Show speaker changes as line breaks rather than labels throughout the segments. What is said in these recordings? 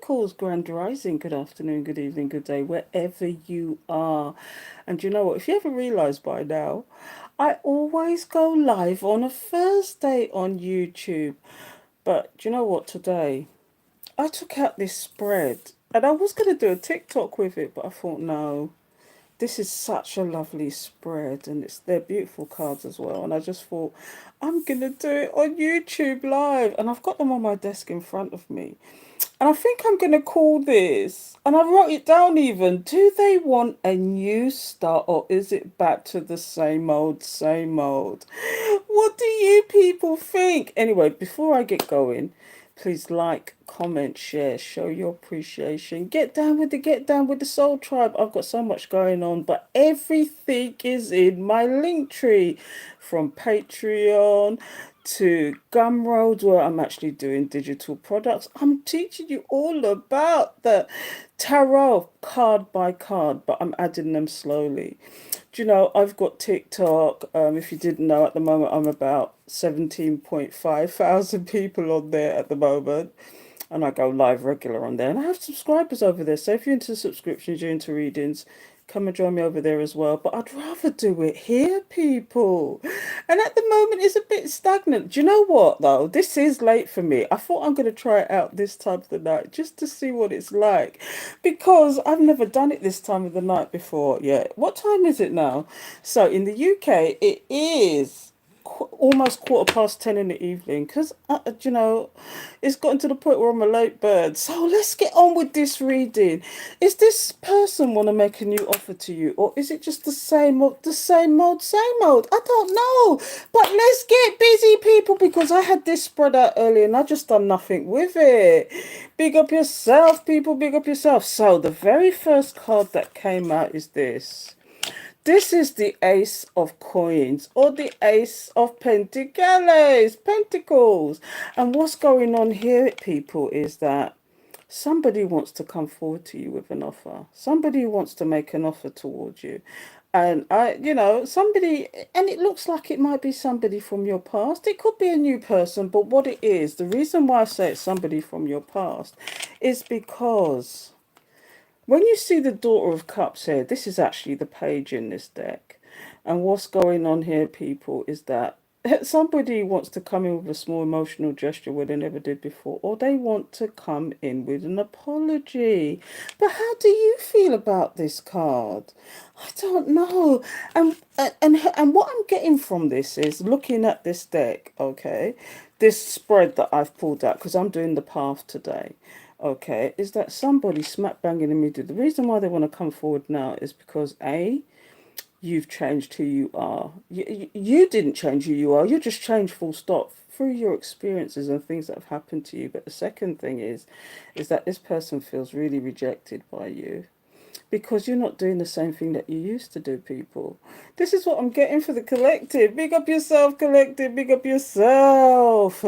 Pentacles, Grand Rising, good afternoon, good evening, good day, wherever you are. And you know what? If you haven't realised by now, I always go live on a Thursday on YouTube. But do you know what? Today, I took out this spread and I was going to do a TikTok with it, but I thought, no, this is such a lovely spread and they're beautiful cards as well. And I just thought, I'm going to do it on YouTube live. And I've got them on my desk in front of me. And I think I'm going to call this, and I wrote it down even. Do they want a new start or is it back to the same old, same old? What do you people think? Anyway, before I get going, please like, comment, share, show your appreciation. Get down with the Soul Tribe. I've got so much going on, but everything is in my link tree, from Patreon to Gumroad, where I'm actually doing digital products. I'm teaching you all about the tarot card by card, but I'm adding them slowly. Do you know, I've got TikTok. If you didn't know, at the moment, I'm about 17.5 thousand people on there at the moment. And I go live regular on there. And I have subscribers over there. So if you're into subscriptions, you're into readings, come and join me over there as well. But I'd rather do it here, people. And at the moment, it's a bit stagnant. Do you know what, though? This is late for me. I thought I'm going to try it out this time of the night just to see what it's like. Because I've never done it this time of the night before yet. What time is it now? So in the UK, it is almost 10:15 in the evening, because you know, it's gotten to the point where I'm a late bird. So let's get on with this reading. Is this person want to make a new offer to you, or is it just the same old, same old? I don't know, but let's get busy, people, because I had this spread out earlier and I just done nothing with it. Big up yourself, people, big up yourself. So the very first card that came out is this. This is the Ace of Coins, or the Ace of Pentacles. And what's going on here, people, is that somebody wants to come forward to you with an offer. Somebody wants to make an offer towards you. And somebody, and it looks like it might be somebody from your past. It could be a new person, but what it is, the reason why I say it's somebody from your past is because when you see the Daughter of Cups here, this is actually the page in this deck. And what's going on here, people, is that somebody wants to come in with a small emotional gesture where they never did before, or they want to come in with an apology. But how do you feel about this card? I don't know. And what I'm getting from this is, looking at this deck, okay, this spread that I've pulled out, because I'm doing the path today, okay, is that somebody smack bang in the middle. The reason why they want to come forward now is because A, you've changed who you are. You didn't change who you are. You just changed full stop through your experiences and things that have happened to you. But the second thing is that this person feels really rejected by you, because you're not doing the same thing that you used to do, people. This is what I'm getting for the collective. Big up yourself, collective. Big up yourself.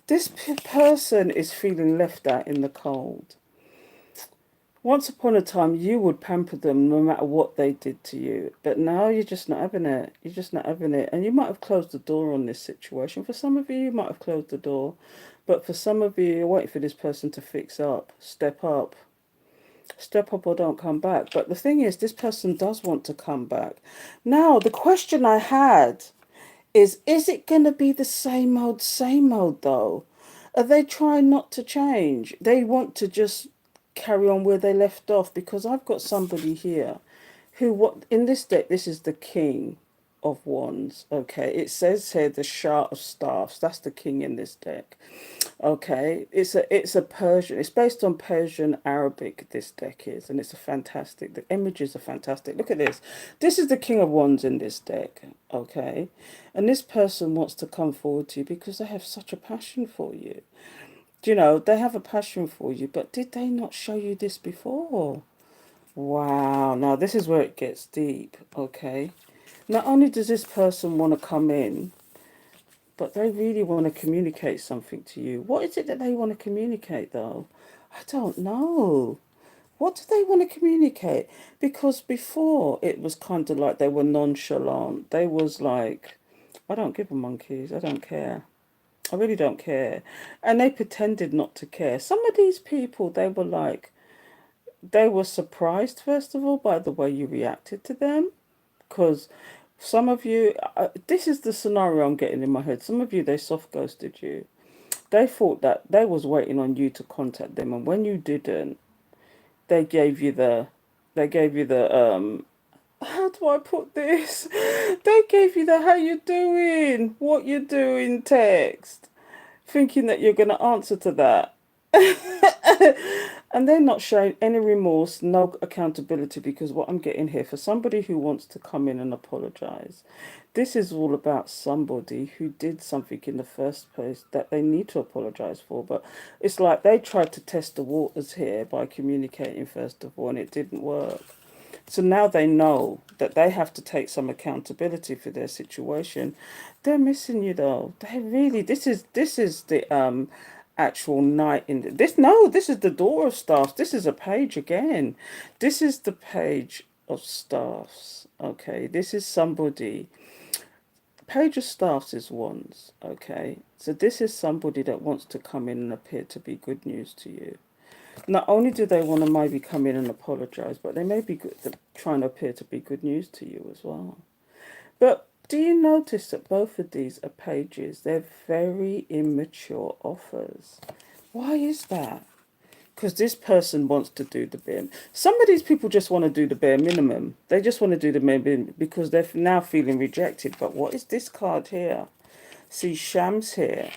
This person is feeling left out in the cold. Once upon a time, you would pamper them no matter what they did to you. But now you're just not having it. You're just not having it. And you might have closed the door on this situation. For some of you, you might have closed the door. But for some of you, you're waiting for this person to fix up, step up. Step up or don't come back. But the thing is, this person does want to come back. Now, the question I had is it going to be the same old, though? Are they trying not to change? They want to just carry on where they left off, because I've got somebody here who, what in this deck, this is the King of Wands. Okay, it says here the Shah of Staffs. That's the king in this deck. Okay, it's a Persian. It's based on Persian Arabic. This deck is, and it's a fantastic. The images are fantastic. Look at this. This is the King of Wands in this deck. Okay, and this person wants to come forward to you because they have such a passion for you. Do you know, they have a passion for you, but did they not show you this before? Wow. Now this is where it gets deep. Okay. Not only does this person want to come in, but they really want to communicate something to you. What is it that they want to communicate, though? I don't know. What do they want to communicate? Because before it was kind of like they were nonchalant. They was like, I don't give a monkeys. I don't care. I really don't care. And they pretended not to care. Some of these people, they were like, they were surprised, first of all, by the way you reacted to them. Because some of you, this is the scenario I'm getting in my head. Some of you, they soft ghosted you. They thought that they was waiting on you to contact them. And when you didn't, they gave you the, how do I put this? They gave you the how you doing, what you doing text, thinking that you're going to answer to that. And they're not showing any remorse, no accountability, because what I'm getting here, for somebody who wants to come in and apologize, this is all about somebody who did something in the first place that they need to apologize for. But it's like they tried to test the waters here by communicating first of all, and it didn't work. So now they know that they have to take some accountability for their situation. They're missing you though. They really, this is the actual knight in this. No, this is the door of staffs. This is a page again. This is the page of staffs. Okay, this is somebody. Page of staffs is wands. Okay, so this is somebody that wants to come in and appear to be good news to you. Not only do they want to maybe come in and apologize, but they may be trying to appear to be good news to you as well. But do you notice that both of these are pages? They're very immature offers. Why is that? Because this person wants to do the bare. Some of these people just want to do the bare minimum. They just want to do the bare minimum because they're now feeling rejected. But what is this card here? See, Shams here.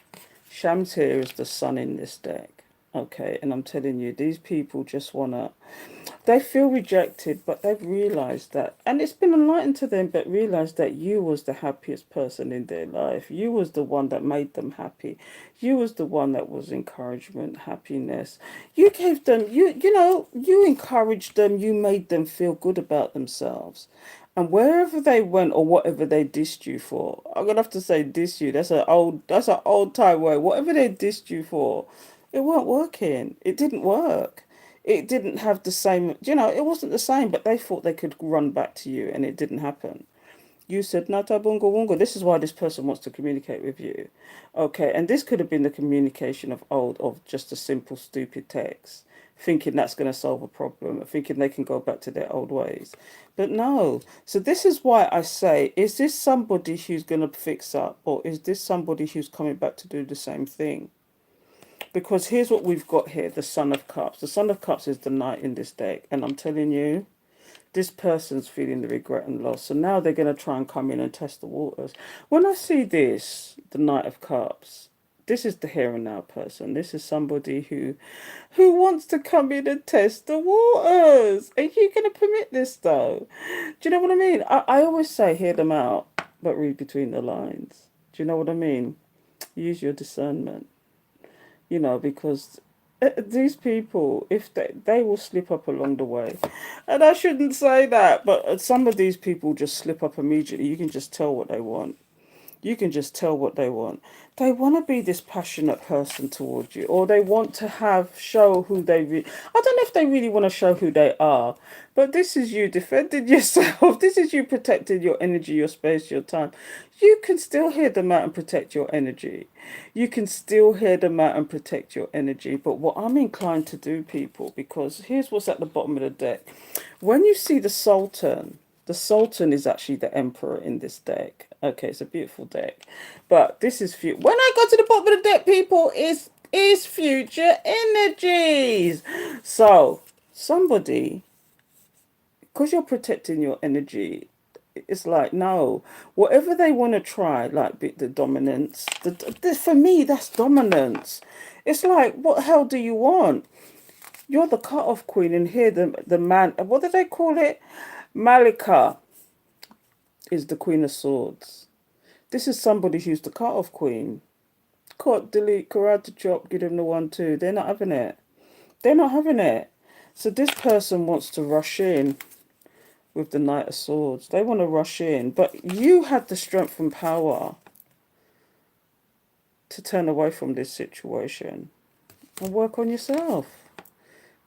Shams here is the sun in this deck. Okay, and I'm telling you, these people just want to, they feel rejected, but they've realized that, and it's been enlightened to them, but realized that you was the happiest person in their life. You was the one that made them happy. You was the one that was encouragement, happiness. You gave them, you encouraged them. You made them feel good about themselves. And wherever they went or whatever they dissed you for, I'm gonna have to say diss you. That's an old time word. Whatever they dissed you for, it weren't working. It didn't work. It didn't have the same, it wasn't the same, but they thought they could run back to you and it didn't happen. You said, Nata Bunga Wunga, this is why this person wants to communicate with you. Okay, and this could have been the communication of just a simple, stupid text, thinking that's going to solve a problem, thinking they can go back to their old ways. But no. So this is why I say, is this somebody who's going to fix up, or is this somebody who's coming back to do the same thing? Because here's what we've got here, the Son of Cups. The Son of Cups is the knight in this deck. And I'm telling you, this person's feeling the regret and loss. So now they're going to try and come in and test the waters. When I see this, the Knight of Cups, this is the here and now person. This is somebody who wants to come in and test the waters. Are you going to permit this though? Do you know what I mean? I always say hear them out, but read between the lines. Do you know what I mean? Use your discernment. Because these people, if they will slip up along the way. And I shouldn't say that, but some of these people just slip up immediately. You can just tell what they want. You can just tell what they want. They want to be this passionate person towards you, or they want to show who they I don't know if they really want to show who they are, but this is you defending yourself. This is you protecting your energy, your space, your time. You can still hear them out and protect your energy. You can still hear them out and protect your energy. But what I'm inclined to do, people, because here's what's at the bottom of the deck. When you see the Sultan is actually the Emperor in this deck. Okay, it's a beautiful deck. But this is future. When I go to the bottom of the deck, people, is future energies. So, somebody, because you're protecting your energy, it's like, no, whatever they want to try, like the dominance, for me, that's dominance. It's like, what hell do you want? You're the cut-off queen, and here the man, what do they call it? Malika is the Queen of Swords. This is somebody who's the cut-off queen. Cut, delete, karate chop, give them the 1-2. They're not having it. They're not having it. So this person wants to rush in with the Knight of Swords. They want to rush in. But you had the strength and power to turn away from this situation and work on yourself.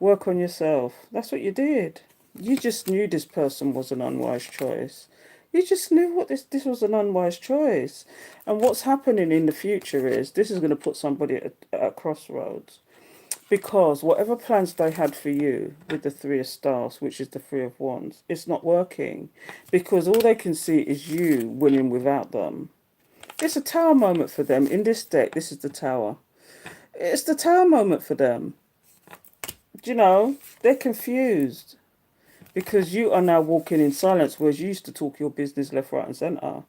Work on yourself. That's what you did. You just knew this person was an unwise choice. You just knew what this was an unwise choice. And what's happening in the future is this is going to put somebody at a crossroads. Because whatever plans they had for you with the Three of Stars, which is the Three of Wands, it's not working. Because all they can see is you winning without them. It's a tower moment for them. In this deck, this is the tower. It's the tower moment for them. Do you know? They're confused. Because you are now walking in silence, whereas you used to talk your business left, right, and centre.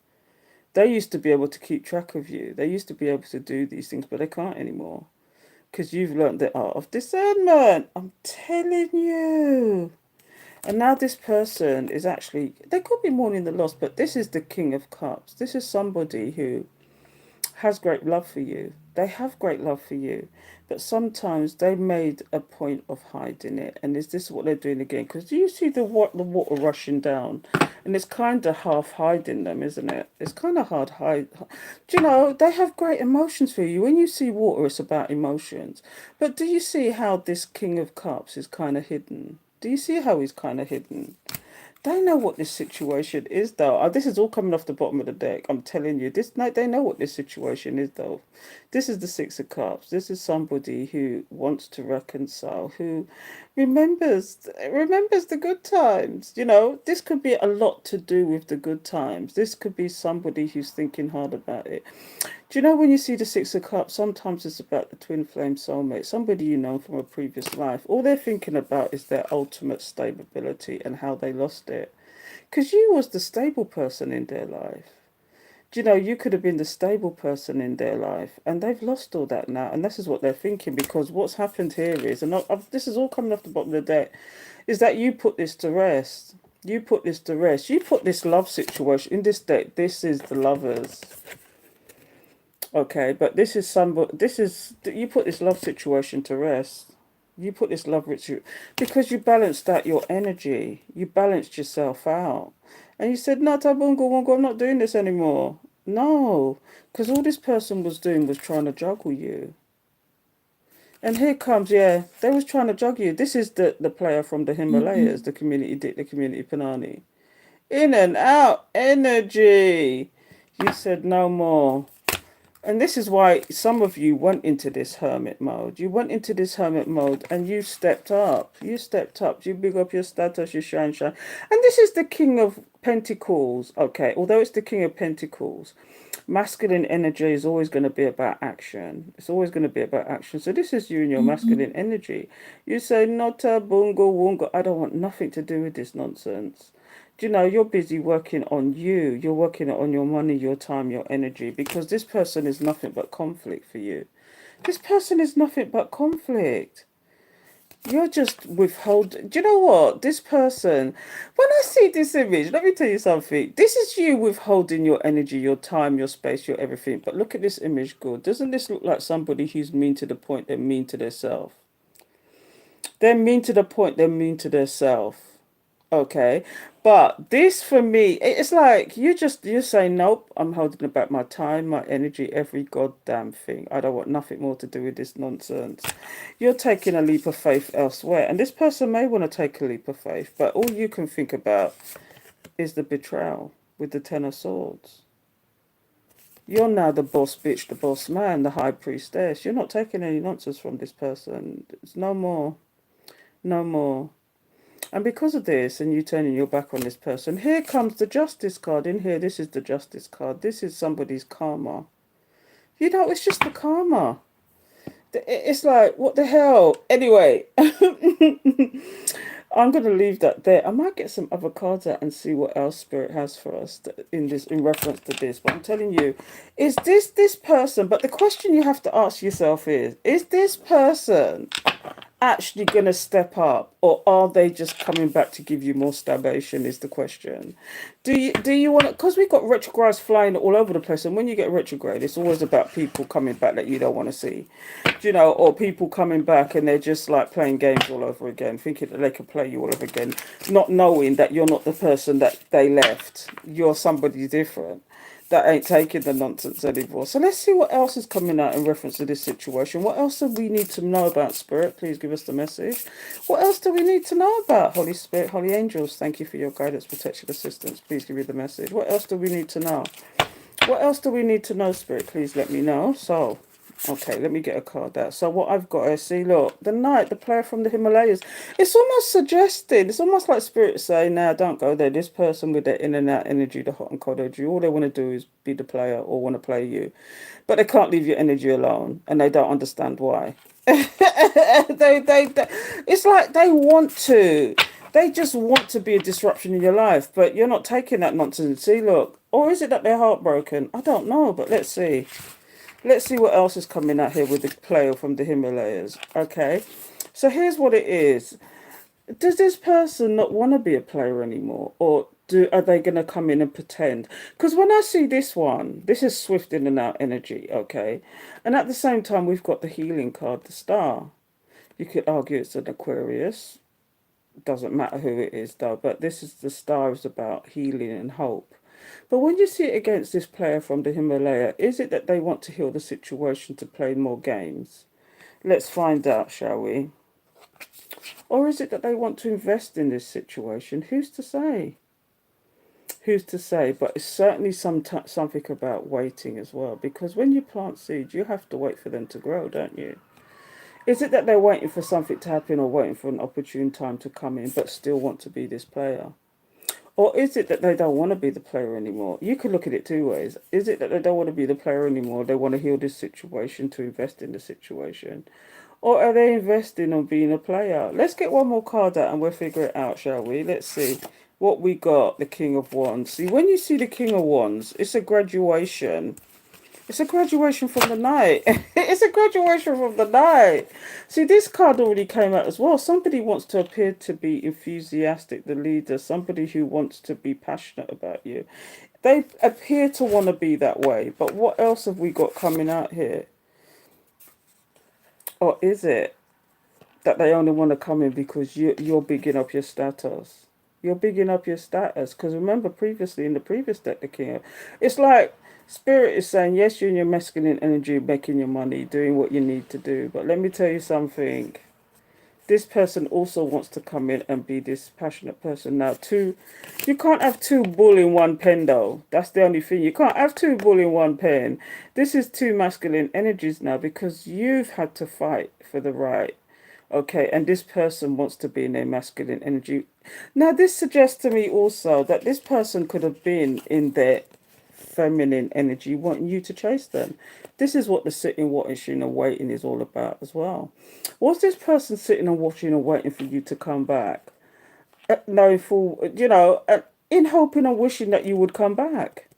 They used to be able to keep track of you. They used to be able to do these things, but they can't anymore. Because you've learnt the art of discernment. I'm telling you. And now this person is actually, they could be mourning the loss, but this is the King of Cups. This is somebody who has great love for you. They have great love for you. But sometimes they made a point of hiding it. And is this what they're doing again? Because do you see the water rushing down? And it's kind of half hiding them, isn't it? It's kind of hard hide. Do you know, they have great emotions for you. When you see water, it's about emotions. But do you see how this King of Cups is kind of hidden? Do you see how he's kind of hidden? They know what this situation is, though. This is all coming off the bottom of the deck. I'm telling you, this night they know what this situation is, though. This is the Six of Cups. This is somebody who wants to reconcile, who remembers the good times. You know, this could be a lot to do with the good times. This could be somebody who's thinking hard about it. Do you know when you see the Six of Cups, sometimes it's about the twin flame soulmate, somebody you know from a previous life. All they're thinking about is their ultimate stability and how they lost it. Because you was the stable person in their life. Do you know, you could have been the stable person in their life, and they've lost all that now, and this is what they're thinking, because what's happened here is, and this is all coming off the bottom of the deck, is that you put this to rest. You put this to rest. You put this love situation, in this deck, this is the lovers. Okay, but this is somebody. You put this love situation to rest. You put this love ritual because you balanced out your energy. You balanced yourself out, and you said, "No, Tabungo Wongo, I'm not doing this anymore." No, because all this person was doing was trying to juggle you. And here comes, yeah, they was trying to juggle you. This is the player from the Himalayas, the community dick, the community panani. In and out energy. You said no more. And this is why some of you went into this hermit mode. You went into this hermit mode and you stepped up. You stepped up. You big up your status, you shine, shine. And this is the King of Pentacles. Okay, although it's the King of Pentacles, masculine energy is always going to be about action. It's always going to be about action. So this is you and your masculine energy. You say, Nota, bungo, wungo. I don't want nothing to do with this nonsense. Do you know, you're busy working on you. You're working on your money, your time, your energy, because this person is nothing but conflict for you. This person is nothing but conflict. You're just withholding. Do you know what? This person, when I see this image, let me tell you something. This is you withholding your energy, your time, your space, your everything. But look at this image, good. Doesn't this look like somebody who's mean to the point they're mean to themselves? They're mean to the point they're mean to themselves. Okay, but this for me, it's like you're saying nope. I'm holding back my time, my energy, every goddamn thing. I don't want nothing more to do with this nonsense. You're taking a leap of faith elsewhere, and this person may want to take a leap of faith, but all you can think about is the betrayal with the Ten of Swords. You're now the boss bitch, the boss man, the high priestess. You're not taking any nonsense from this person. It's no more, no more. And because of this, and you turning your back on this person, here comes the Justice card. In here, this is the Justice card. This is somebody's karma. You know, it's just the karma. It's like, what the hell? Anyway, I'm going to leave that there. I might get some other cards out and see what else Spirit has for us in reference to this. But I'm telling you, is this person? But the question you have to ask yourself is this person actually going to step up, or are they just coming back to give you more stagnation is the question. Do you want to, because we've got retrogrades flying all over the place, and when you get retrograde, it's always about people coming back that you don't want to see, you know, or people coming back and they're just like playing games all over again, thinking that they can play you all over again, not knowing that you're not the person that they left, you're somebody different. that ain't taking the nonsense anymore. So let's see what else is coming out in reference to this situation. What else do we need to know about Spirit? Please give us the message. What else do we need to know about Holy Spirit, Holy Angels? Thank you for your guidance, protection, assistance. Please give me the message. What else do we need to know? What else do we need to know, Spirit? Please let me know. So, okay, let me get a card out. So what I've got is, see, look, the Knight, the player from the Himalayas. It's almost suggesting, it's almost like Spirit saying, now don't go there. This person with the in and out energy, the hot and cold energy, all they want to do is be the player or want to play you. But they can't leave your energy alone, and they don't understand why. It's like they want to. They just want to be a disruption in your life, but you're not taking that nonsense. See, look, or is it that they're heartbroken? I don't know, but let's see. Let's see what else is coming out here with the player from the Himalayas. Okay, so here's what it is. Does this person not want to be a player anymore, or are they going to come in and pretend? Because when I see this one, this is swift in and out energy, okay, and at the same time we've got the healing card, the Star. You could argue it's an Aquarius. Doesn't matter who it is though, but this is the Star is about healing and hope. But when you see it against this player from the Himalaya, is it that they want to heal the situation to play more games? Let's find out, shall we? Or is it that they want to invest in this situation? Who's to say? Who's to say? But it's certainly something about waiting as well. Because when you plant seeds, you have to wait for them to grow, don't you? Is it that they're waiting for something to happen or waiting for an opportune time to come in but still want to be this player? Or is it that they don't want to be the player anymore? You could look at it two ways. Is it that they don't want to be the player anymore? They want to heal this situation to invest in the situation. Or are they investing on being a player? Let's get one more card out and we'll figure it out, shall we? Let's see what we got. The King of Wands. See, when you see the King of Wands, it's a graduation. It's a graduation from the Knight. It's a graduation from the Knight. See, this card already came out as well. Somebody wants to appear to be enthusiastic, the leader. Somebody who wants to be passionate about you. They appear to want to be that way. But what else have we got coming out here? Or is it that they only want to come in because you're bigging up your status? You're bigging up your status. Because remember previously, in the previous deck, the King, it's like Spirit is saying, yes, you're in your masculine energy, making your money, doing what you need to do. But let me tell you something. This person also wants to come in and be this passionate person. Now, you can't have two bull in one pen, though. That's the only thing. You can't have two bull in one pen. This is two masculine energies now because you've had to fight for the right. Okay, and this person wants to be in their masculine energy. Now, this suggests to me also that this person could have been in their feminine energy wanting you to chase them. This is what the sitting, watching and waiting is all about as well. Was this person sitting and watching and waiting for you to come back? Knowing full, in hoping and wishing that you would come back.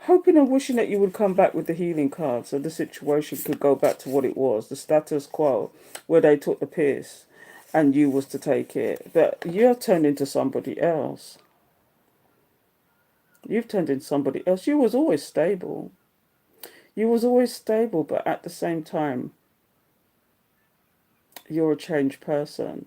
Hoping and wishing that you would come back with the healing card so the situation could go back to what it was, the status quo, where they took the piss and you was to take it. But you're turned into somebody else. You've turned into somebody else. You was always stable. You was always stable, but at the same time, you're a changed person.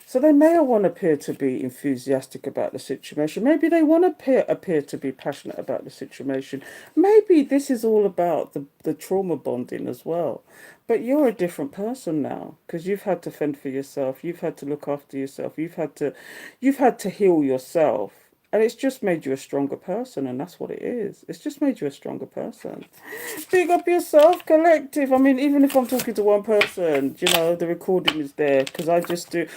So they may want to appear to be enthusiastic about the situation. Maybe they want to appear to be passionate about the situation. Maybe this is all about the trauma bonding as well. But you're a different person now because you've had to fend for yourself. You've had to look after yourself. You've had to heal yourself. And it's just made you a stronger person, and that's what it is. It's just made you a stronger person. Big up yourself, collective. I mean, even if I'm talking to one person, the recording is there because I just do.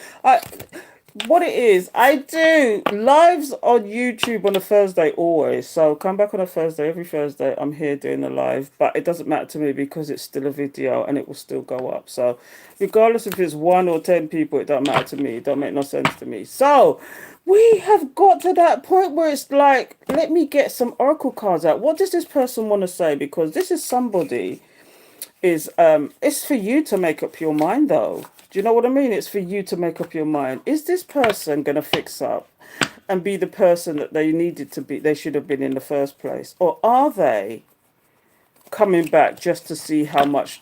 What it is, I do lives on YouTube on a Thursday always. So come back on a Thursday, every Thursday I'm here doing a live. But it doesn't matter to me because it's still a video and it will still go up. So regardless if it's 1 or 10 people, it don't matter to me. It don't make no sense to me. So we have got to that point where it's like, let me get some oracle cards out. What does this person want to say? Because this is somebody it's for you to make up your mind though. Do you know what I mean? It's for you to make up your mind. Is this person going to fix up and be the person that they needed to be, they should have been in the first place? Or are they coming back just to see how much,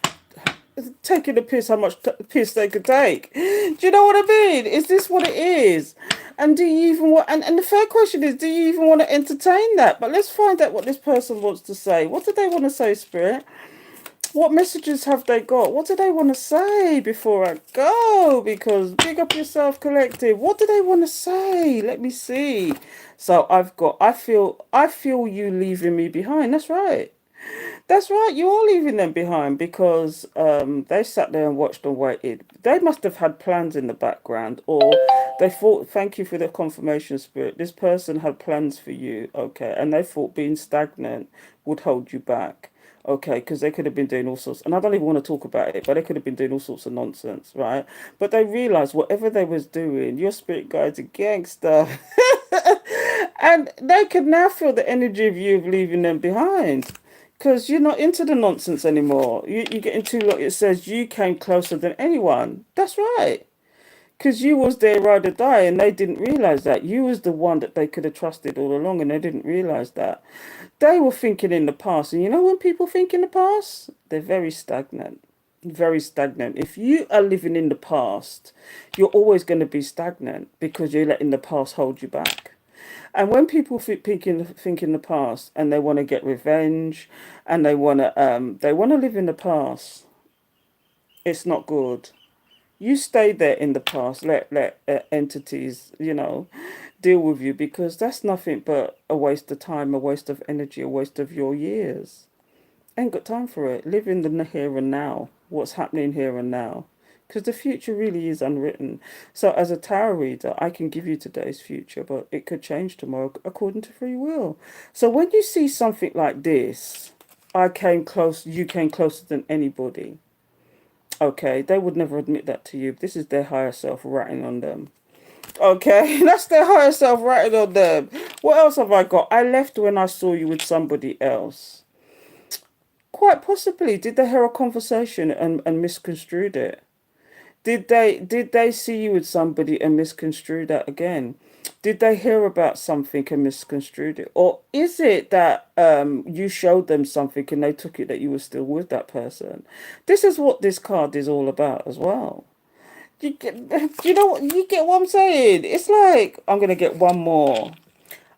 taking the piss, how much piss they could take? Do you know what I mean? Is this what it is? And do you even want, and the fair question is, do you even want to entertain that? But let's find out what this person wants to say. What do they want to say, Spirit? What messages have they got? What do they want to say before I go? Because big up yourself, collective. What do they want to say? Let me see. So I feel you leaving me behind. That's right. That's right. You are leaving them behind because they sat there and watched and waited. They must have had plans in the background, or they thought. Thank you for the confirmation, Spirit. This person had plans for you, okay, and they thought being stagnant would hold you back. Okay, because they could have been doing all sorts, and I don't even want to talk about it, but they could have been doing all sorts of nonsense, right? But they realized whatever they was doing, your spirit guide's a gangster, and they could now feel the energy of you of leaving them behind. Because you're not into the nonsense anymore. You're getting too long. It says you came closer than anyone. That's right. Because you was their ride or die, and they didn't realize that. You was the one that they could have trusted all along, and they didn't realize that. They were thinking in the past. And you know when people think in the past? They're very stagnant. Very stagnant. If you are living in the past, you're always going to be stagnant because you're letting the past hold you back. And when people think in the past and they want to get revenge and they want to live in the past, it's not good. You stay there in the past. Let entities, deal with you because that's nothing but a waste of time, a waste of energy, a waste of your years. Ain't got time for it. Live in the here and now. What's happening here and now. Because the future really is unwritten. So, as a tarot reader, I can give you today's future, but it could change tomorrow according to free will. So, when you see something like this, I came close, you came closer than anybody. Okay, they would never admit that to you. This is their higher self ratting on them. Okay, that's their higher self ratting on them. What else have I got? I left when I saw you with somebody else. Quite possibly. Did they hear a conversation and misconstrued it? Did they see you with somebody and misconstrue that again? Did they hear about something and misconstrued it? Or is it that you showed them something and they took it that you were still with that person? This is what this card is all about as well. You get what I'm saying? It's like I'm gonna get one more.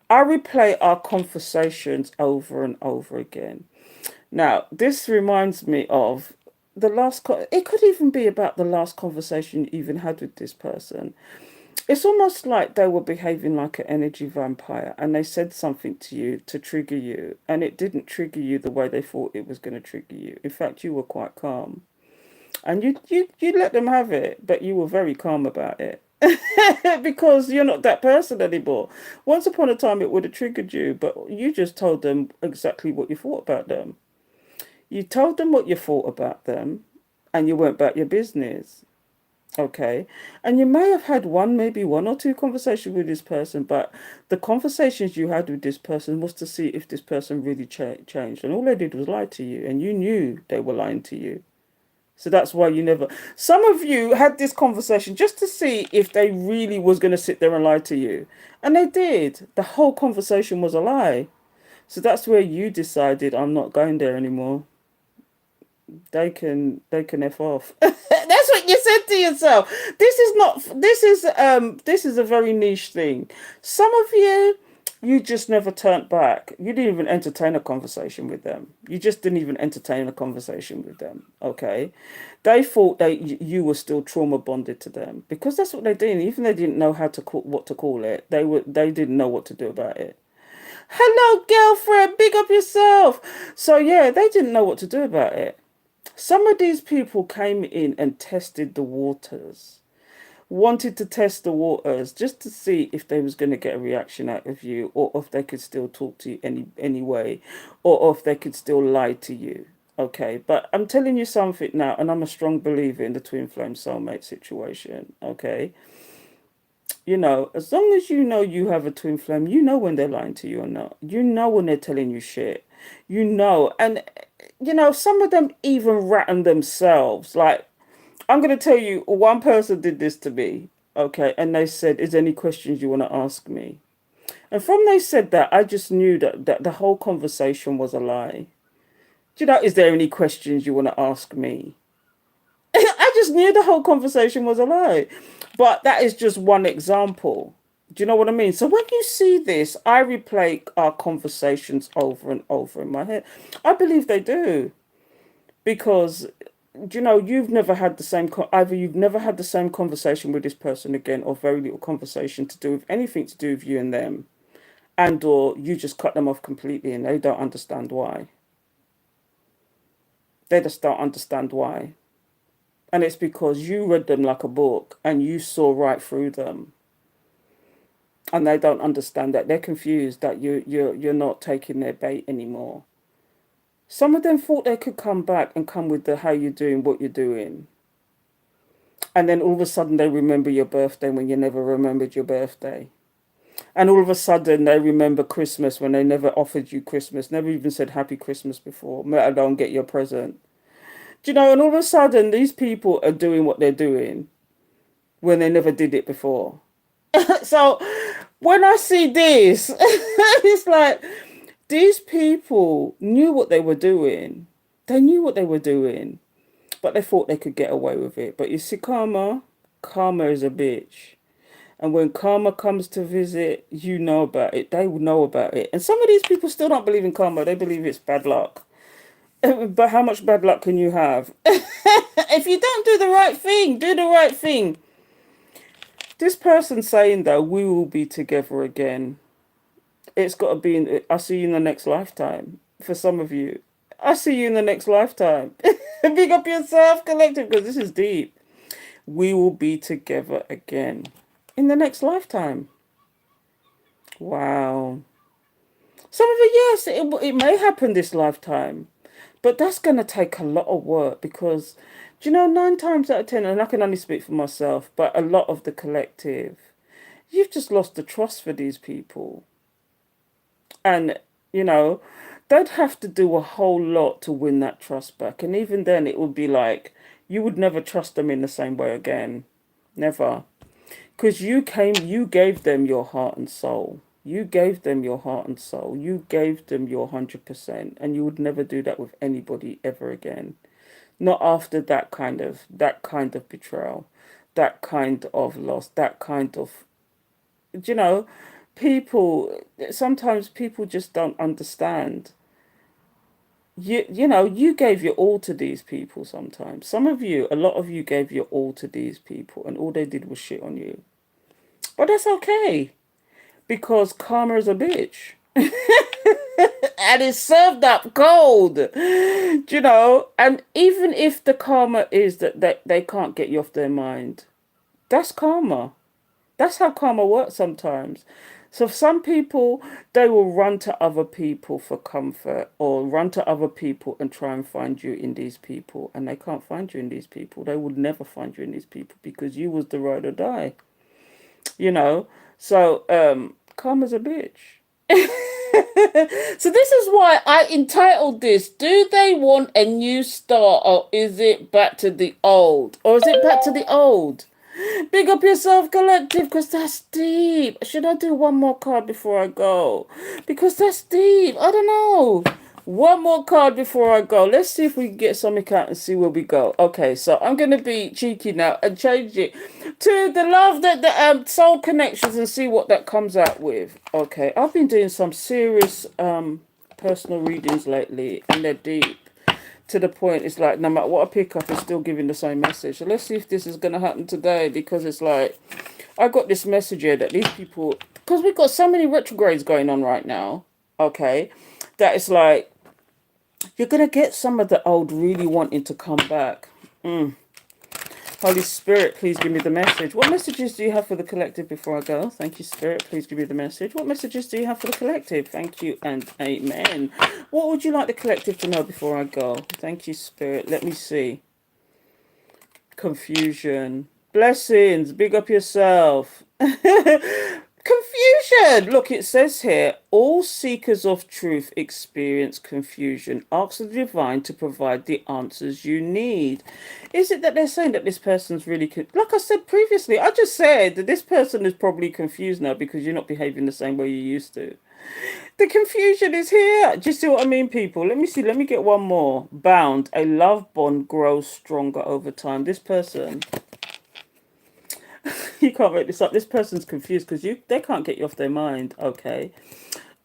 I replay our conversations over and over again. Now, this reminds me of it could even be about the last conversation you even had with this person. It's almost like they were behaving like an energy vampire and they said something to you to trigger you, and it didn't trigger you the way they thought it was going to trigger you. In fact, you were quite calm. And you let them have it, but you were very calm about it. Because you're not that person anymore. Once upon a time, it would have triggered you, but you just told them exactly what you thought about them. You told them what you thought about them and you went about your business. Okay. And you may have had maybe one or two conversations with this person, but the conversations you had with this person was to see if this person really changed. And all they did was lie to you, and you knew they were lying to you. So that's why you never. Some of you had this conversation just to see if they really was going to sit there and lie to you. And they did. The whole conversation was a lie. So that's where you decided I'm not going there anymore. They can F off. That's what you said to yourself. This is a very niche thing. Some of you just never turned back. You didn't even entertain a conversation with them. You just didn't even entertain a conversation with them. Okay, they thought you were still trauma bonded to them because that's what they did. Even they didn't know what to call it. They didn't know what to do about it. Hello, girlfriend. Big up yourself. So yeah, they didn't know what to do about it. Some of these people came in and tested the waters, wanted to test the waters just to see if they was going to get a reaction out of you, or if they could still talk to you anyway, or if they could still lie to you. Okay, but I'm telling you something now, and I'm a strong believer in the twin flame soulmate situation. Okay, as long as you know you have a twin flame, you know when they're lying to you or not. You know when they're telling you shit. And some of them even ratting themselves. Like, I'm going to tell you, one person did this to me, okay, and they said, is there any questions you want to ask me? And from they said that, I just knew that the whole conversation was a lie. Is there any questions you want to ask me? I just knew the whole conversation was a lie. But that is just one example. Do you know what I mean? So when you see this, I replay our conversations over and over in my head. I believe they do because you've never had the same either you've never had the same conversation with this person again, or very little conversation to do with anything to do with you and them, and or you just cut them off completely and they don't understand why. They just don't understand why. And it's because you read them like a book and you saw right through them, and they don't understand that. They're confused that you're not taking their bait anymore. Some of them thought they could come back and come with the how you doing, what you're doing. And then all of a sudden they remember your birthday when you never remembered your birthday. And all of a sudden they remember Christmas when they never offered you Christmas, never even said Happy Christmas before, let alone get your present. And all of a sudden these people are doing what they're doing when they never did it before. So when I see this, it's like these people knew what they were doing. They knew what they were doing, but they thought they could get away with it. But you see, karma is a bitch. And when karma comes to visit, you know about it. They will know about it. And some of these people still don't believe in karma. They believe it's bad luck. But how much bad luck can you have? If you don't do the right thing, do the right thing. This person saying that we will be together again, it's got to be I see you in the next lifetime. For some of you, I see you in the next lifetime. Big up yourself, collective, because this is deep. We will be together again in the next lifetime. Wow. Some of it, yes, it may happen this lifetime, but that's going to take a lot of work because, 9 times out of 10, and I can only speak for myself, but a lot of the collective, you've just lost the trust for these people. And, you know, they'd have to do a whole lot to win that trust back. And even then, it would be like you would never trust them in the same way again. Never. Because you gave them your heart and soul. You gave them your heart and soul. You gave them your 100%. And you would never do that with anybody ever again. Not after that kind of betrayal, that kind of loss, that kind of, you know, people, sometimes people just don't understand. You gave your all to these people sometimes. Some of you, a lot of you gave your all to these people and all they did was shit on you. But that's okay because karma is a bitch. And it's served up cold. And even if the karma is that they can't get you off their mind, that's karma. That's how karma works sometimes. So some people, they will run to other people for comfort or run to other people and try and find you in these people. And they can't find you in these people. They would never find you in these people because you was the ride or die. You know? So karma's a bitch. So this is why I entitled this, do they want a new start or is it back to the old? Or is it back to the old? Big up yourself, collective, because that's deep. Should I do one more card before I go? Because that's deep. I don't know. One more card before I go. Let's see if we can get something out and see where we go. Okay, so I'm going to be cheeky now and change it to the love that the soul connections and see what that comes out with. Okay, I've been doing some serious personal readings lately and they're deep. To the point, it's like no matter what I pick up, it's still giving the same message. So let's see if this is going to happen today because it's like I got this message here that these people, because we've got so many retrogrades going on right now, okay, that it's like you're going to get some of the old really wanting to come back. Holy Spirit, please give me the message. What messages do you have for the collective before I go? Thank you, Spirit. Please give me the message. What messages do you have for the collective? Thank you and amen. What would you like the collective to know before I go? Thank you, Spirit. Let me see. Confusion. Blessings. Big up yourself. Confusion. Look, it says here, all seekers of truth experience confusion. Ask the divine to provide the answers you need. Is it that they're saying that this person's really, like I said previously, I just said that this person is probably confused now because you're not behaving the same way you used to. The confusion is here. Do you see what I mean, people? Let me see. Let me get one more. Bound. A love bond grows stronger over time. This person. You can't make this up. This person's confused because they can't get you off their mind. Okay,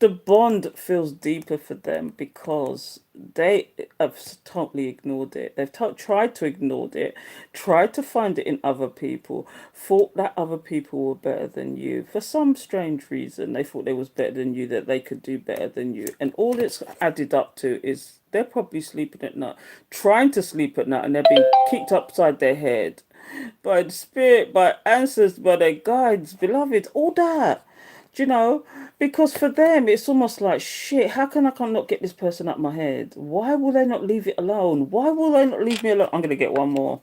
the bond feels deeper for them because they have totally ignored it. They've tried to ignore it, tried to find it in other people, thought that other people were better than you. For some strange reason, they thought they was better than you, that they could do better than you. And all it's added up to is they're probably sleeping at night, trying to sleep at night, and they're being kicked upside their head by the spirit, by ancestors, by their guides, beloved, all that. Do you know? Because for them, it's almost like, shit, how can I not get this person up my head? Why will they not leave it alone? Why will they not leave me alone? I'm going to get one more.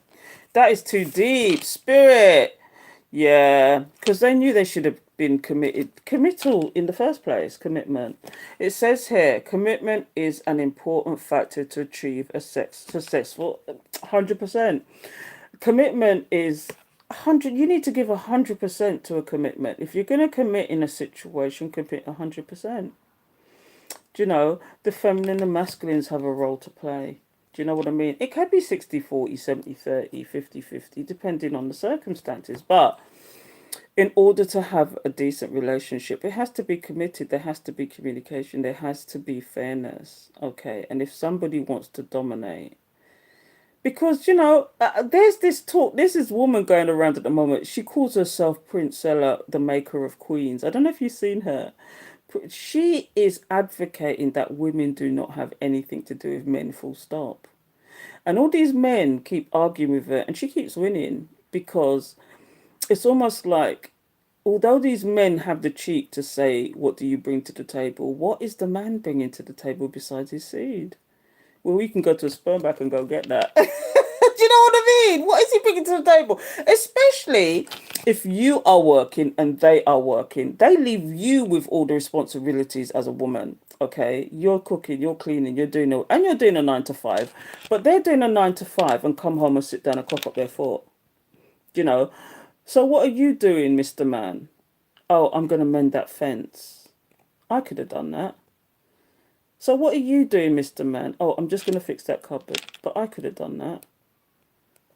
That is too deep. Spirit. Yeah. Because they knew they should have been committed. Committal in the first place. Commitment. It says here, commitment is an important factor to achieve a successful 100%. Commitment is 100. You need to give 100% to a commitment. If you're going to commit in a situation, commit 100%. Do you know, the feminine and masculines have a role to play? Do you know what I mean? It could be 60-40, 70-30, 50-50, depending on the circumstances. But in order to have a decent relationship, it has to be committed. There has to be communication. There has to be fairness. Okay. And if somebody wants to dominate, because, there's this talk, there's this woman going around at the moment. She calls herself Prince Ella, the maker of queens. I don't know if you've seen her. She is advocating that women do not have anything to do with men, full stop. And all these men keep arguing with her, and she keeps winning because it's almost like, although these men have the cheek to say, what do you bring to the table? What is the man bringing to the table besides his seed? Well, we can go to a sperm bank and go get that. Do you know what I mean? What is he bringing to the table? Especially if you are working and they are working. They leave you with all the responsibilities as a woman. Okay, you're cooking, you're cleaning, and you're doing a 9 to 5. But they're doing a 9 to 5 and come home and sit down and cock up their foot. You know. So what are you doing, Mr. Man? Oh, I'm going to mend that fence. I could have done that. So what are you doing, Mr. Man? Oh, I'm just going to fix that cupboard. But I could have done that.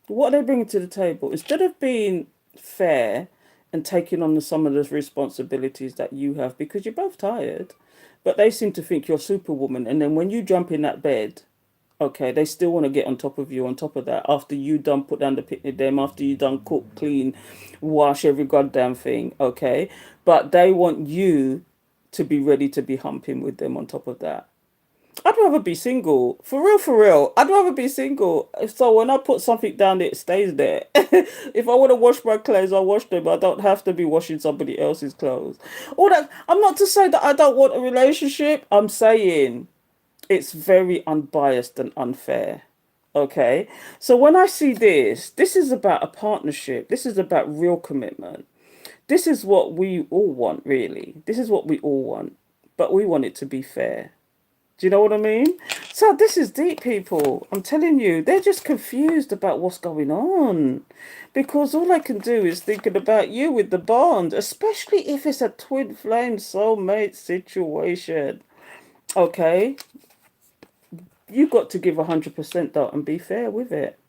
What are they bringing to the table? Instead of being fair and taking on some of those responsibilities that you have, because you're both tired, but they seem to think you're Superwoman. And then when you jump in that bed, okay, they still want to get on top of you on top of that. After you done put down the picnic them, after you done cook, clean, wash every goddamn thing, okay? But they want you to be ready to be humping with them on top of that. I'd rather be single. For real, for real. I'd rather be single. So when I put something down, it stays there. If I want to wash my clothes, I'll wash them. I don't have to be washing somebody else's clothes. All that. I'm not to say that I don't want a relationship. I'm saying it's very unbiased and unfair. Okay? So when I see this is about a partnership. This is about real commitment. This is what we all want, really. This is what we all want. But we want it to be fair. Do you know what I mean? So this is deep, people. I'm telling you, they're just confused about what's going on. Because all I can do is thinking about you with the bond, especially if it's a twin flame soulmate situation. Okay? You've got to give 100% though and be fair with it.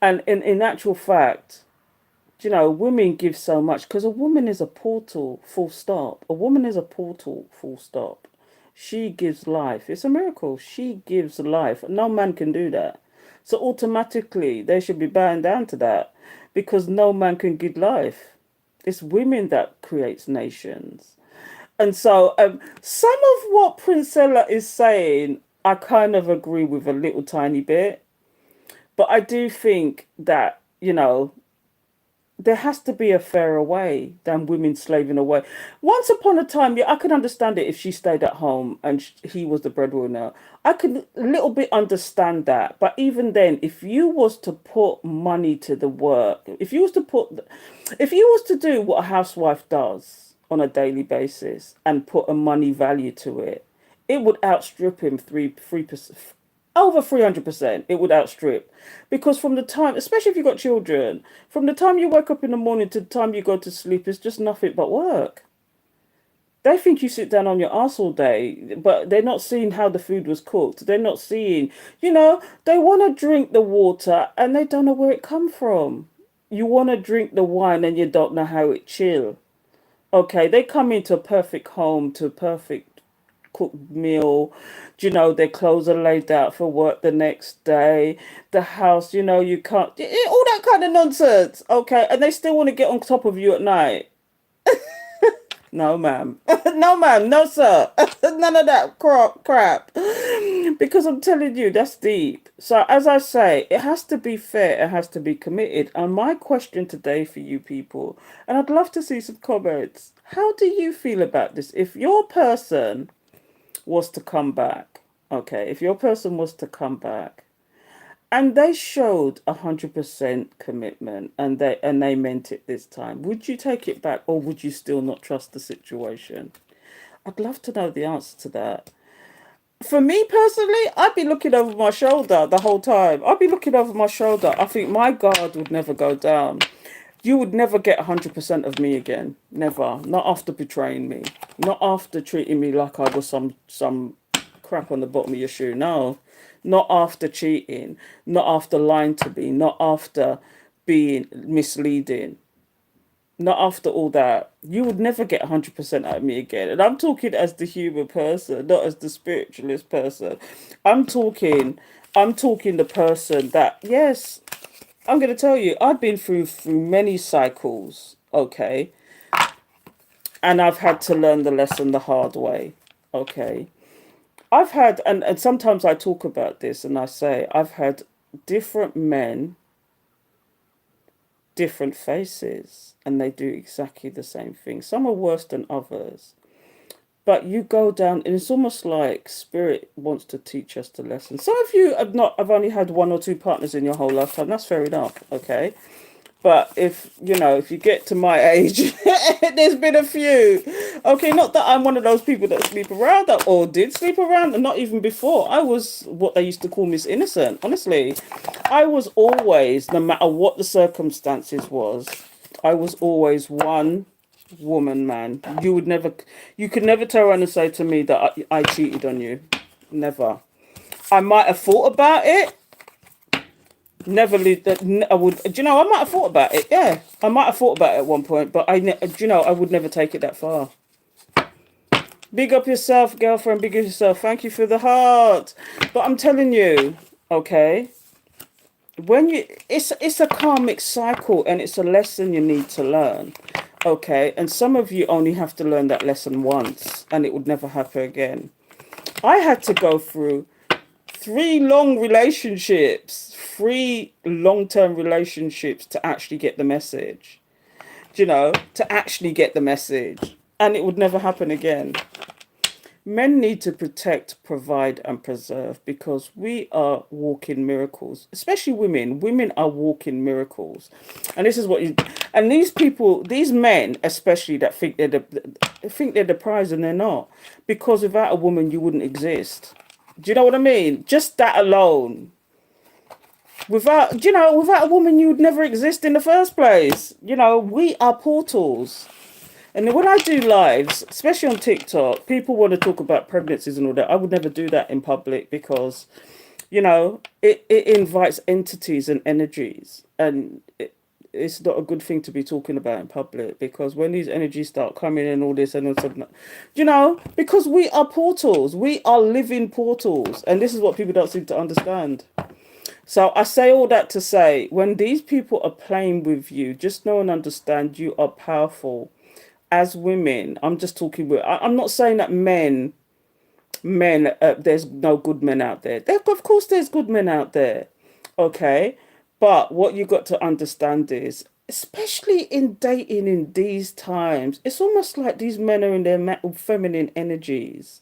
And in actual fact, women give so much because a woman is a portal, full stop. A woman is a portal, full stop. She gives life. It's a miracle. She gives life. No man can do that. So automatically they should be bowing down to that because no man can give life. It's women that creates nations. And so some of what Princella is saying, I kind of agree with a little tiny bit. But I do think that, there has to be a fairer way than women slaving away. Once upon a time, yeah, I could understand it if she stayed at home and he was the breadwinner. I could a little bit understand that. But even then, if you was to put money to the work, if you was to do what a housewife does on a daily basis and put a money value to it, it would outstrip him 3%. Over 300%, it would outstrip. Because from the time, especially if you've got children, from the time you wake up in the morning to the time you go to sleep, it's just nothing but work. They think you sit down on your ass all day, but they're not seeing how the food was cooked. They're not seeing, they want to drink the water and they don't know where it come from. You want to drink the wine and you don't know how it chill. Okay, they come into a perfect home, to a perfect cooked meal. Do you know, their clothes are laid out for work the next day. The house, you can't, all that kind of nonsense. Okay, and they still want to get on top of you at night. No, ma'am. No, ma'am. No, sir. None of that crap. Because I'm telling you, that's deep. So, as I say, it has to be fair, it has to be committed. And my question today for you people, and I'd love to see some comments, how do you feel about this? If your person was to come back, okay, if your person was to come back, and they showed 100% commitment, and they meant it this time, would you take it back, or would you still not trust the situation? I'd love to know the answer to that. For me personally, I'd be looking over my shoulder the whole time. I'd be looking over my shoulder. I think my guard would never go down. You would never get 100% of me again. Never. Not after betraying me. Not after treating me like I was some crap on the bottom of your shoe. No. Not after cheating. Not after lying to me. Not after being misleading. Not after all that. You would never get 100% out of me again. And I'm talking as the human person, not as the spiritualist person. I'm talking I'm talking the person that, yes, I'm going to tell you, I've been through many cycles, okay? And I've had to learn the lesson the hard way, okay? I've had, and sometimes I talk about this and I say, I've had different men, different faces, and they do exactly the same thing. Some are worse than others. But you go down, and it's almost like spirit wants to teach us the lesson. Some of you have only had one or two partners in your whole lifetime. That's fair enough, okay? But if you get to my age, there's been a few. Okay, not that I'm one of those people that sleep around or did sleep around, and not even before. I was what they used to call Miss Innocent. Honestly, I was always, no matter what the circumstances was, I was always one woman, man. You could never turn around and say to me that I cheated on you. Never. I might have thought about it. Never leave that. I would. Do you know? I might have thought about it. Yeah, I might have thought about it at one point, but do you know? I would never take it that far. Big up yourself, girlfriend. Big up yourself. Thank you for the heart. But I'm telling you, okay. It's a karmic cycle, and it's a lesson you need to learn. Okay, and some of you only have to learn that lesson once, and it would never happen again. I had to go through three long-term relationships to actually get the message. To actually get the message. And it would never happen again. Men need to protect, provide, and preserve, because we are walking miracles, especially women. Women are walking miracles. And this is and these people, these men, especially, that think they're the prize, and they're not. Because without a woman, you wouldn't exist. Do you know what I mean? Just that alone. Without a woman, you would never exist in the first place. We are portals. And when I do lives, especially on TikTok, people want to talk about pregnancies and all that. I would never do that in public, because, it invites entities and energies. And it's not a good thing to be talking about in public, because when these energies start coming in, all this and all sudden, because we are portals. We are living portals. And this is what people don't seem to understand. So I say all that to say, when these people are playing with you, just know and understand you are powerful. As women, I'm just talking I'm not saying that there's no good men out there. Of course there's good men out there. Okay. But what you got to understand is, especially in dating in these times, it's almost like these men are in their feminine energies,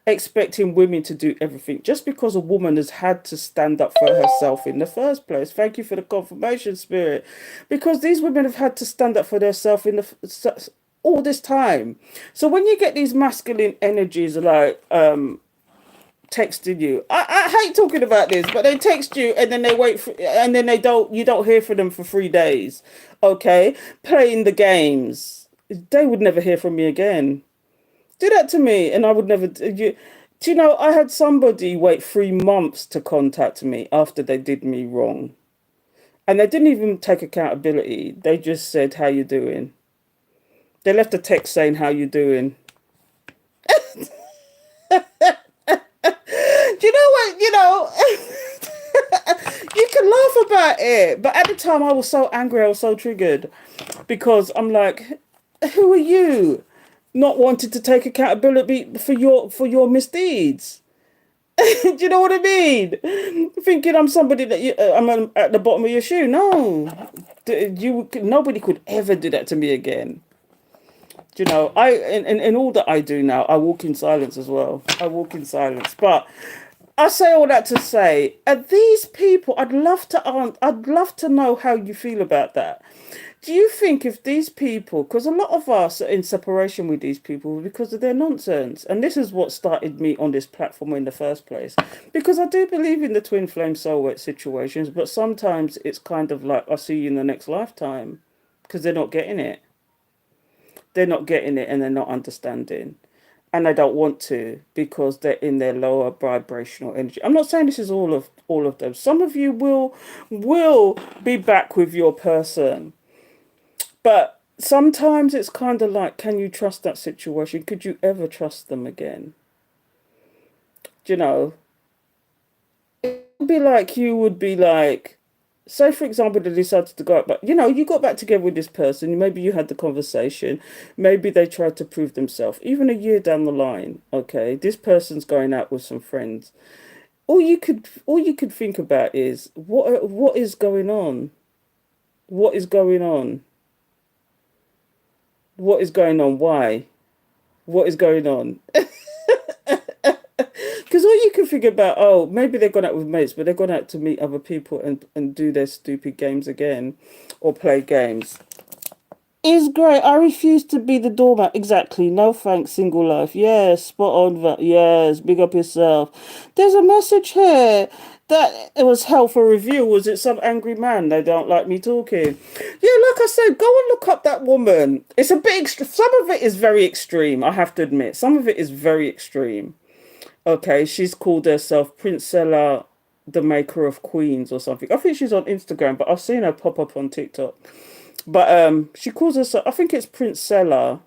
expecting women to do everything just because a woman has had to stand up for herself in the first place. Thank you for the confirmation, spirit. Because these women have had to stand up for themselves in all this time. So when you get these masculine energies like texting you, I hate talking about this, but they text you and then they wait for, and then you don't hear from them for 3 days. Okay, playing the games. They would never hear from me again. Do that to me, and I would never. I had somebody wait 3 months to contact me after they did me wrong. And they didn't even take accountability. They just said, "How you doing?" They left a text saying, "How you doing?" Do you know what? You can laugh about it, but at the time I was so angry, I was so triggered because I'm like, who are you, not wanting to take accountability for your misdeeds? Do you know what I mean? Thinking I'm somebody that at the bottom of your shoe. No, nobody could ever do that to me again. In all that I do now, I walk in silence as well. I walk in silence. But I say all that to say, are these people? I'd love to know how you feel about that. Do you think if these people, because a lot of us are in separation with these people because of their nonsense, and this is what started me on this platform in the first place, because I do believe in the twin flame soulmate situations, but sometimes it's kind of like I'll see you in the next lifetime, because they're not getting it. They're not getting it, and they're not understanding, and they don't want to because they're in their lower vibrational energy. I'm not saying this is all of them. Some of you will be back with your person, but sometimes it's kind of like, can you trust that situation? Could you ever trust them again? You know, it'd be like you would be like, say for example, they decided to go out, but you got back together with this person. Maybe you had the conversation. Maybe they tried to prove themselves. Even a year down the line, okay, this person's going out with some friends. All you could think about is what is going on? What is going on? What is going on? Why? What is going on? Because all you can think about, oh, maybe they've gone out with mates, but they've gone out to meet other people and do their stupid games again or play games. Is great. I refuse to be the doormat. Exactly. No thanks, single life. Yes, spot on that. Yes, big up yourself. There's a message here that it was hell for review. Was it some angry man? They don't like me talking. Yeah, like I said, go and look up that woman. It's a bit some of it is very extreme, I have to admit. Some of it is very extreme. Okay, she's called herself Princella, the maker of queens or something. I think she's on Instagram, but I've seen her pop up on TikTok. But she calls herself, I think it's Princella,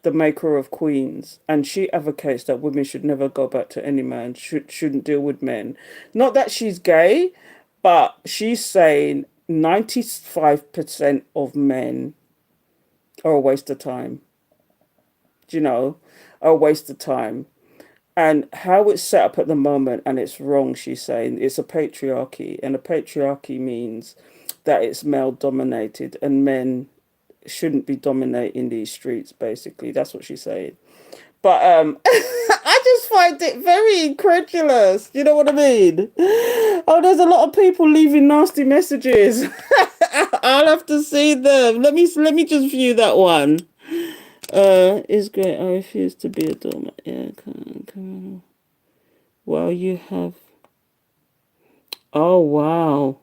the maker of queens, and she advocates that women should never go back to any man, shouldn't deal with men. Not that she's gay, but she's saying 95% of men are a waste of time. Do you know? Are a waste of time. And how it's set up at the moment, and it's wrong, she's saying, it's a patriarchy, and a patriarchy means that it's male dominated and men shouldn't be dominating these streets, basically. That's what she's saying. But I just find it very incredulous. You know what I mean? Oh, there's a lot of people leaving nasty messages. I'll have to see them. Let me just view that one. Is great. I refuse to be a doormat. Yeah, come on. Well, you have. Oh wow.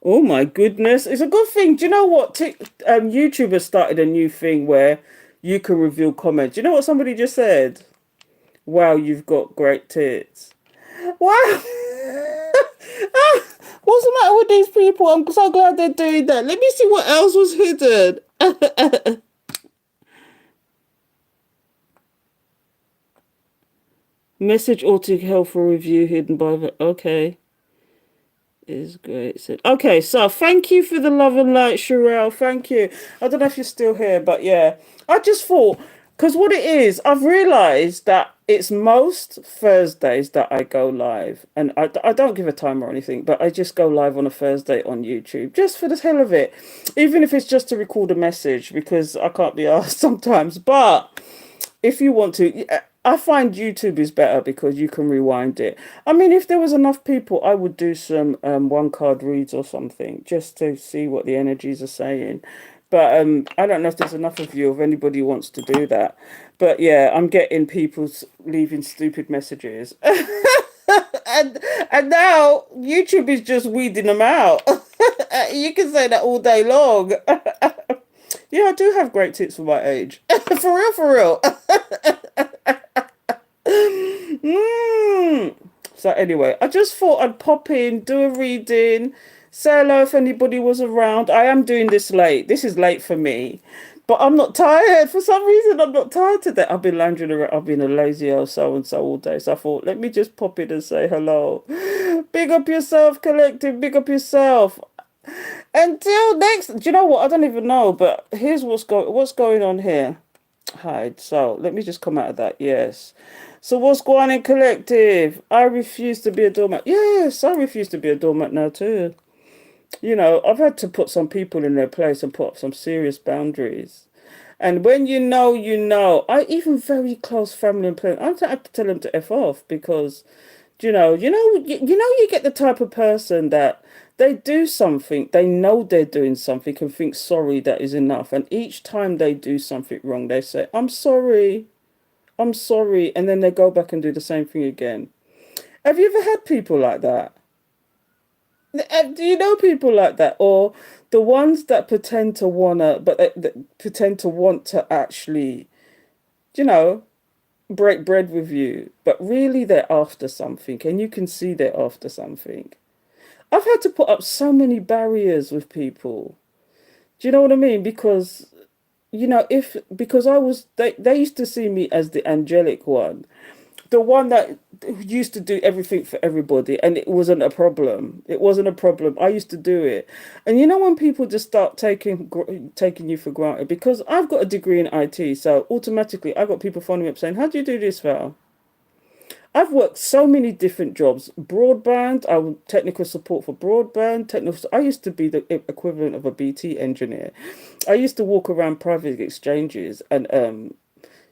Oh my goodness. It's a good thing. Do you know what? YouTube has started a new thing where you can reveal comments. Do you know what somebody just said? Wow, you've got great tits. Wow. Ah, what's the matter with these people? I'm so glad they're doing that. Let me see what else was hidden. Message or to hell for review hidden by the. Okay. Is great. Okay, so thank you for the love and light, Sherelle. Thank you. I don't know if you're still here, but yeah, I just thought, because what it is, I've realised that it's most Thursdays that I go live, and I don't give a time or anything, but I just go live on a Thursday on YouTube, just for the hell of it, even if it's just to record a message, because I can't be asked sometimes, but if you want to, I find YouTube is better because you can rewind it. I mean, if there was enough people, I would do some one card reads or something just to see what the energies are saying. But I don't know if there's enough of you, if anybody wants to do that. But yeah, I'm getting people leaving stupid messages. and now YouTube is just weeding them out. You can say that all day long. Yeah, I do have great tits for my age. For real, for real. So So anyway, I just thought I'd pop in, do a reading, say hello if anybody was around. I am doing this late. This is late for me. But I'm not tired. For some reason, I'm not tired today. I've been lounging around. I've been a lazy old so and so all day. So I thought, let me just pop in and say hello. Big up yourself, collective. Big up yourself. Until next. Do you know what? I don't even know. But here's what's going on here. Hide. So let me just come out of that. Yes. So what's going on, collective? I refuse to be a doormat. Yes, I refuse to be a doormat now too. I've had to put some people in their place and put up some serious boundaries. And when you know, you know. I even very close family and friends, I have to tell them to F off because, you get the type of person that they do something, they know they're doing something and think sorry that is enough. And each time they do something wrong, they say, I'm sorry. And then they go back and do the same thing again. Have you ever had people like that? Do you know people like that, or the ones that pretend to wanna, but that pretend to want to actually, you know, break bread with you, but really they're after something, and you can see they're after something. I've had to put up so many barriers with people. Do you know what I mean? Because if because I was they used to see me as the angelic one, the one that used to do everything for everybody, and it wasn't a problem. It wasn't a problem. I used to do it. And when people just start taking you for granted, because I've got a degree in IT, so automatically I got people phoning me up saying, how do you do this, Val? I've worked so many different jobs. Broadband, I was technical support for broadband. Technical. I used to be the equivalent of a BT engineer. I used to walk around private exchanges and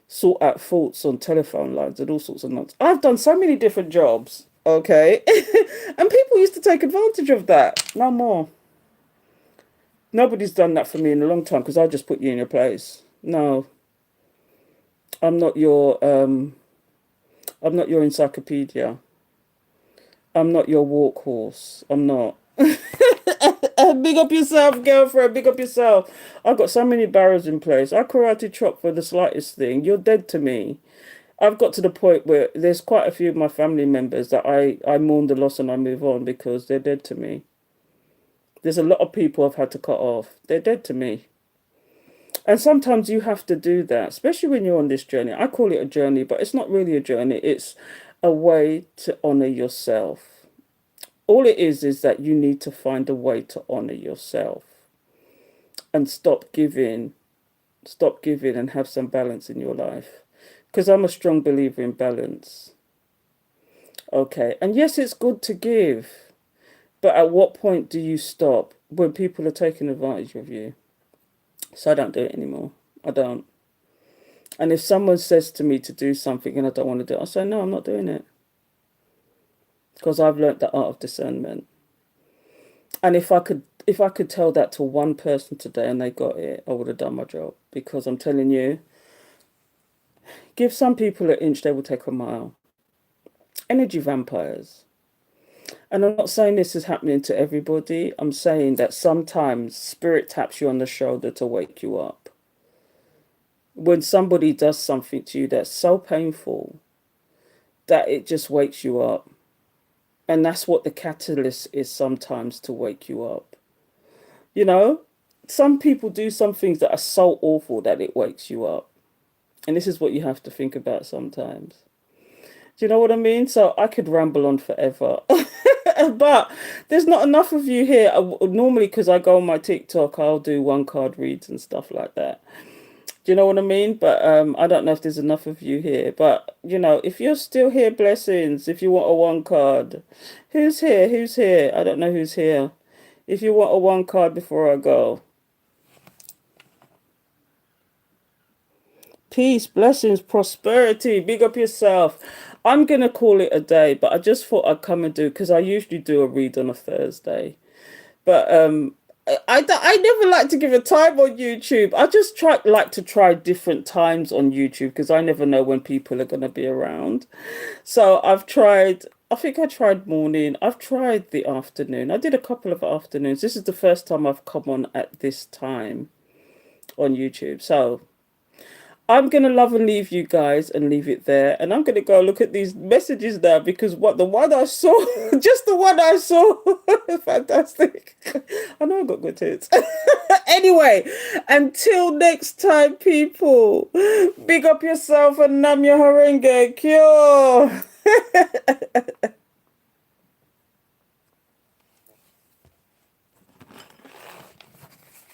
sort out faults on telephone lines and all sorts of nonsense. I've done so many different jobs, okay? And people used to take advantage of that. No more. Nobody's done that for me in a long time because I just put you in your place. No, I'm not your encyclopedia. I'm not your walk horse. I'm not. Big up yourself, girlfriend. Big up yourself. I've got so many barriers in place. I karate chop for the slightest thing. You're dead to me. I've got to the point where there's quite a few of my family members that I mourn the loss and I move on because they're dead to me. There's a lot of people I've had to cut off. They're dead to me. And sometimes you have to do that, especially when you're on this journey. I call it a journey, but it's not really a journey. It's a way to honor yourself. All it is that you need to find a way to honor yourself and stop giving and have some balance in your life. Because I'm a strong believer in balance. Okay. And yes, it's good to give, but at what point do you stop when people are taking advantage of you? So I don't do it anymore. I don't. And if someone says to me to do something and I don't want to do it, I say, no, I'm not doing it. Because I've learnt the art of discernment. And if I could tell that to one person today and they got it, I would have done my job. Because I'm telling you, give some people an inch, they will take a mile. Energy vampires. And I'm not saying this is happening to everybody. I'm saying that sometimes spirit taps you on the shoulder to wake you up. When somebody does something to you that's so painful that it just wakes you up. And that's what the catalyst is sometimes, to wake you up. You know, some people do some things that are so awful that it wakes you up. And this is what you have to think about sometimes. Do you know what I mean? So I could ramble on forever. But there's not enough of you here. Normally, because I go on my TikTok, I'll do one card reads and stuff like that. Do you know what I mean? But I don't know if there's enough of you here. But, if you're still here, blessings. If you want a one card. Who's here? Who's here? I don't know who's here. If you want a one card before I go. Peace, blessings, prosperity. Big up yourself. I'm going to call it a day, but I just thought I'd come and do, because I usually do a read on a Thursday. But I never like to give a time on YouTube. I just like to try different times on YouTube because I never know when people are going to be around. So I think I tried morning. I've tried the afternoon. I did a couple of afternoons. This is the first time I've come on at this time on YouTube. So I'm gonna love and leave you guys and leave it there. And I'm gonna go look at these messages now because what the one I saw, just the one I saw, fantastic. I know I got good tits. Anyway, until next time, people, big up yourself and nam your haringe. Kyo.